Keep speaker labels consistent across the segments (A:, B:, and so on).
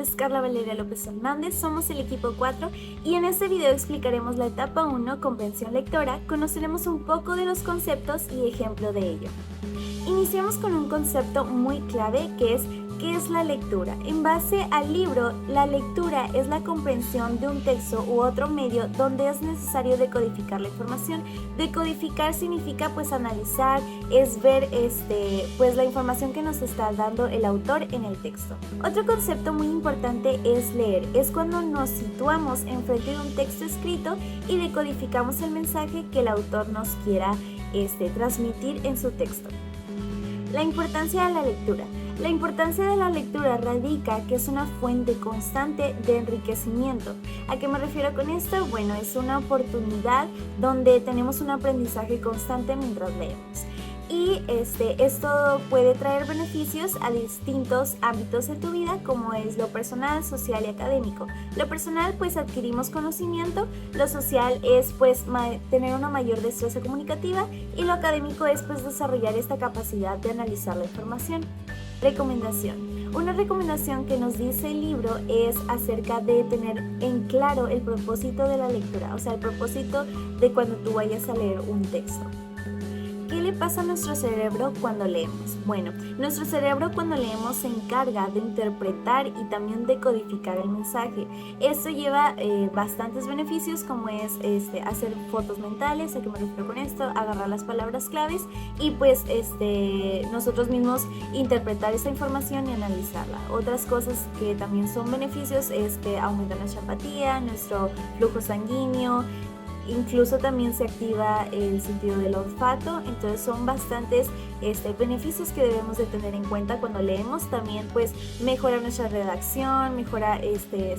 A: nombre es Carla Valeria López Hernández, somos el equipo 4 y en este video explicaremos la etapa 1, comprensión lectora, conoceremos un poco de los conceptos y ejemplo de ello. Iniciamos con un concepto muy clave que es ¿qué es la lectura? En base al libro, la lectura es la comprensión de un texto u otro medio donde es necesario decodificar la información. Decodificar significa analizar, es ver la información que nos está dando el autor en el texto. Otro concepto muy importante es leer. Es cuando nos situamos enfrente de un texto escrito y decodificamos el mensaje que el autor nos quiera transmitir en su texto. La importancia de la lectura. La importancia de la lectura radica que es una fuente constante de enriquecimiento. ¿A qué me refiero con esto? Bueno, es una oportunidad donde tenemos un aprendizaje constante mientras leemos. Y esto puede traer beneficios a distintos ámbitos de tu vida, como es lo personal, social y académico. Lo personal, adquirimos conocimiento, lo social es tener una mayor destreza comunicativa y lo académico es desarrollar esta capacidad de analizar la información. Recomendación. Una recomendación que nos dice el libro es acerca de tener en claro el propósito de la lectura, o sea, el propósito de cuando tú vayas a leer un texto. ¿Qué le pasa a nuestro cerebro cuando leemos? Bueno, nuestro cerebro cuando leemos se encarga de interpretar y también de codificar el mensaje. Esto lleva bastantes beneficios, como es hacer fotos mentales. ¿A qué me refiero con esto? Agarrar las palabras claves y nosotros mismos interpretar esa información y analizarla. Otras cosas que también son beneficios es que aumenta nuestra empatía, nuestro flujo sanguíneo. Incluso también se activa el sentido del olfato, entonces son bastantes beneficios que debemos de tener en cuenta cuando leemos. También mejora nuestra redacción,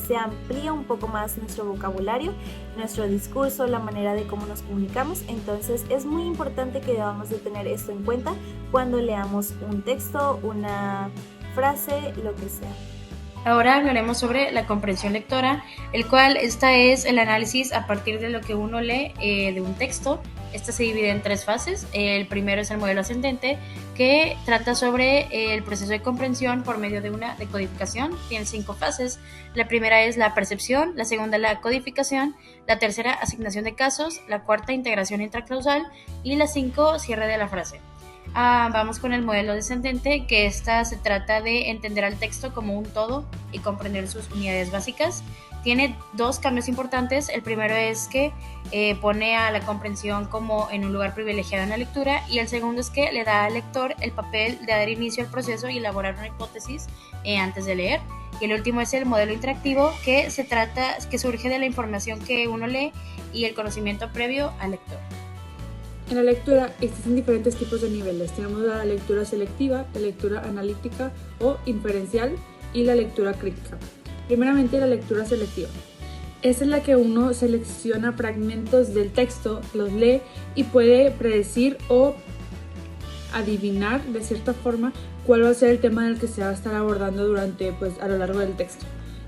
A: se amplía un poco más nuestro vocabulario, nuestro discurso, la manera de cómo nos comunicamos. Entonces es muy importante que debamos de tener esto en cuenta cuando leamos un texto, una frase, lo que sea.
B: Ahora hablaremos sobre la comprensión lectora, el cual esta es el análisis a partir de lo que uno lee de un texto. Esta se divide en 3 fases. El primero es el modelo ascendente, que trata sobre el proceso de comprensión por medio de una decodificación. Tiene 5 fases. La primera es la percepción, la segunda la codificación, la tercera asignación de casos, la cuarta integración intraclausal y la 5 cierre de la frase. Vamos con el modelo descendente, que se trata de entender al texto como un todo y comprender sus unidades básicas. Tiene 2 cambios importantes. El primero es que pone a la comprensión como en un lugar privilegiado en la lectura, y el segundo es que le da al lector el papel de dar inicio al proceso y elaborar una hipótesis antes de leer. Y el último es el modelo interactivo, que surge de la información que uno lee y el conocimiento previo al lector.
C: En la lectura existen diferentes tipos de niveles. Tenemos la lectura selectiva, la lectura analítica o inferencial y la lectura crítica. Primeramente, la lectura selectiva. Esta es la que uno selecciona fragmentos del texto, los lee y puede predecir o adivinar de cierta forma cuál va a ser el tema del que se va a estar abordando a lo largo del texto.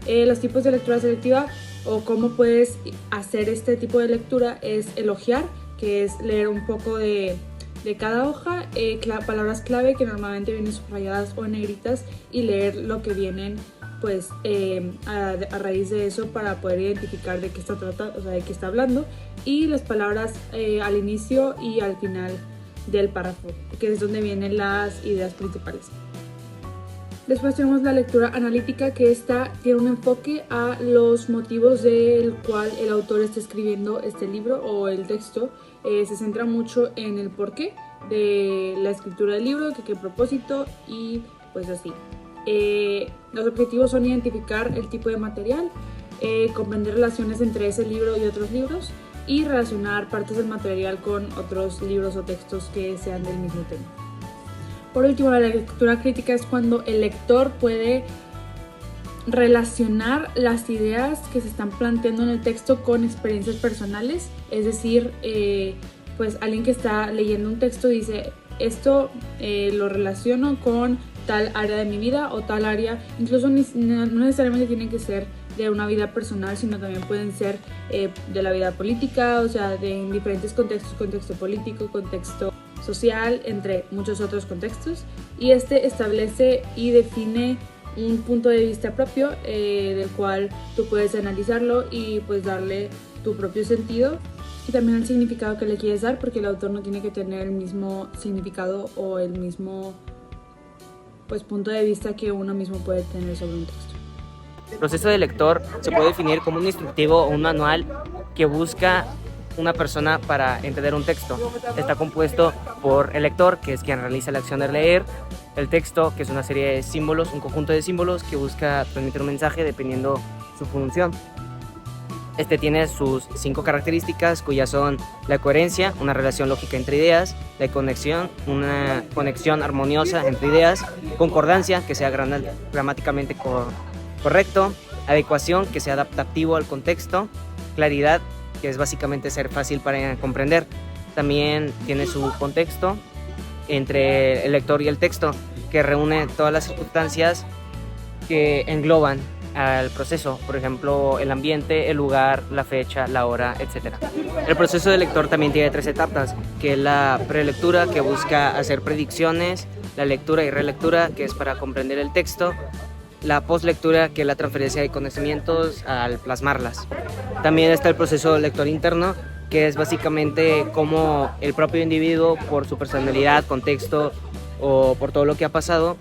C: Los tipos de lectura selectiva o cómo puedes hacer este tipo de lectura es elogiar, que es leer un poco de cada hoja, palabras clave que normalmente vienen subrayadas o en negritas, y leer lo que vienen a raíz de eso para poder identificar de qué está tratando, o sea, de qué está hablando, y las palabras al inicio y al final del párrafo, que es donde vienen las ideas principales. Después tenemos la lectura analítica, que tiene un enfoque a los motivos del cual el autor está escribiendo este libro o el texto. Se centra mucho en el porqué de la escritura del libro, qué propósito y así. Los objetivos son identificar el tipo de material, comprender relaciones entre ese libro y otros libros y relacionar partes del material con otros libros o textos que sean del mismo tema. Por último, la lectura crítica es cuando el lector puede relacionar las ideas que se están planteando en el texto con experiencias personales. Es decir, alguien que está leyendo un texto dice, esto lo relaciono con tal área de mi vida o tal área, incluso no necesariamente tiene que ser de una vida personal, sino también pueden ser de la vida política, o sea, en diferentes contextos, contexto político, contexto social, entre muchos otros contextos, y establece y define un punto de vista propio del cual tú puedes analizarlo y pues darle tu propio sentido y también el significado que le quieres dar, porque el autor no tiene que tener el mismo significado o el mismo pues punto de vista que uno mismo puede tener sobre un texto.
D: El proceso de lector se puede definir como un instructivo o un manual que busca una persona para entender un texto. Está compuesto por el lector, que es quien realiza la acción de leer, el texto, que es una serie de símbolos, un conjunto de símbolos que busca transmitir un mensaje dependiendo su función. Este tiene sus 5 características, cuyas son la coherencia, una relación lógica entre ideas, la conexión, una conexión armoniosa entre ideas, concordancia, que sea gramáticamente correcto, adecuación, que sea adaptativo al contexto, claridad, que es básicamente ser fácil para comprender. También tiene su contexto entre el lector y el texto, que reúne todas las circunstancias que engloban al proceso, por ejemplo, el ambiente, el lugar, la fecha, la hora, etc. El proceso de lector también tiene 3 etapas, que es la prelectura, que busca hacer predicciones, la lectura y relectura, que es para comprender el texto, la postlectura, que es la transferencia de conocimientos al plasmarlas. También está el proceso lector interno, que es básicamente cómo el propio individuo, por su personalidad, contexto o por todo lo que ha pasado,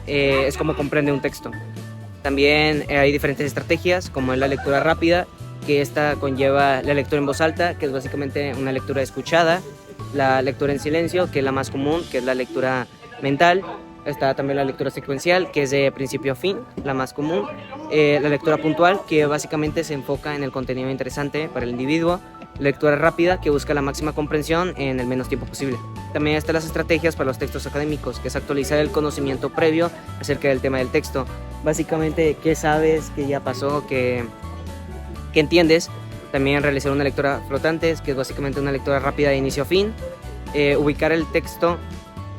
D: es como comprende un texto. También hay diferentes estrategias, como es la lectura rápida, que esta conlleva la lectura en voz alta, que es básicamente una lectura escuchada, la lectura en silencio, que es la más común, que es la lectura mental. Está también la lectura secuencial, que es de principio a fin, la más común. La lectura puntual, que básicamente se enfoca en el contenido interesante para el individuo. Lectura rápida, que busca la máxima comprensión en el menos tiempo posible. También están las estrategias para los textos académicos, que es actualizar el conocimiento previo acerca del tema del texto. Básicamente, qué sabes, qué ya pasó, qué entiendes. También realizar una lectura flotante, que es básicamente una lectura rápida de inicio a fin. Ubicar el texto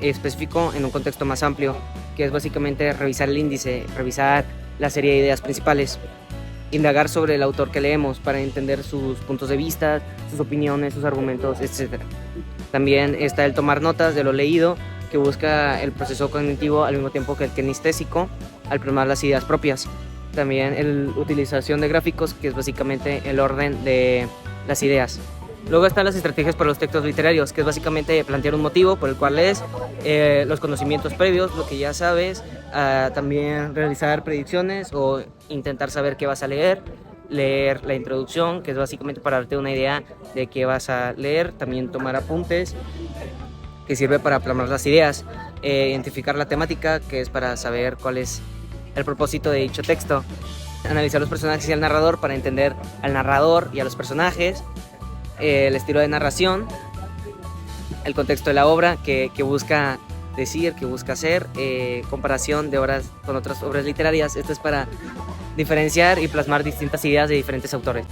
D: específico en un contexto más amplio, que es básicamente revisar el índice, revisar la serie de ideas principales, indagar sobre el autor que leemos para entender sus puntos de vista, sus opiniones, sus argumentos, etc. También está el tomar notas de lo leído, que busca el proceso cognitivo al mismo tiempo que el kinestésico, al plasmar las ideas propias. También la utilización de gráficos, que es básicamente el orden de las ideas. Luego están las estrategias para los textos literarios, que es básicamente plantear un motivo por el cual lees, los conocimientos previos, lo que ya sabes, también realizar predicciones o intentar saber qué vas a leer la introducción, que es básicamente para darte una idea de qué vas a leer, también tomar apuntes, que sirve para plasmar las ideas, identificar la temática, que es para saber cuál es el propósito de dicho texto, analizar los personajes y el narrador para entender al narrador y a los personajes, el estilo de narración, el contexto de la obra, que busca decir, que busca hacer, comparación de obras con otras obras literarias. Esto es para diferenciar y plasmar distintas ideas de diferentes autores.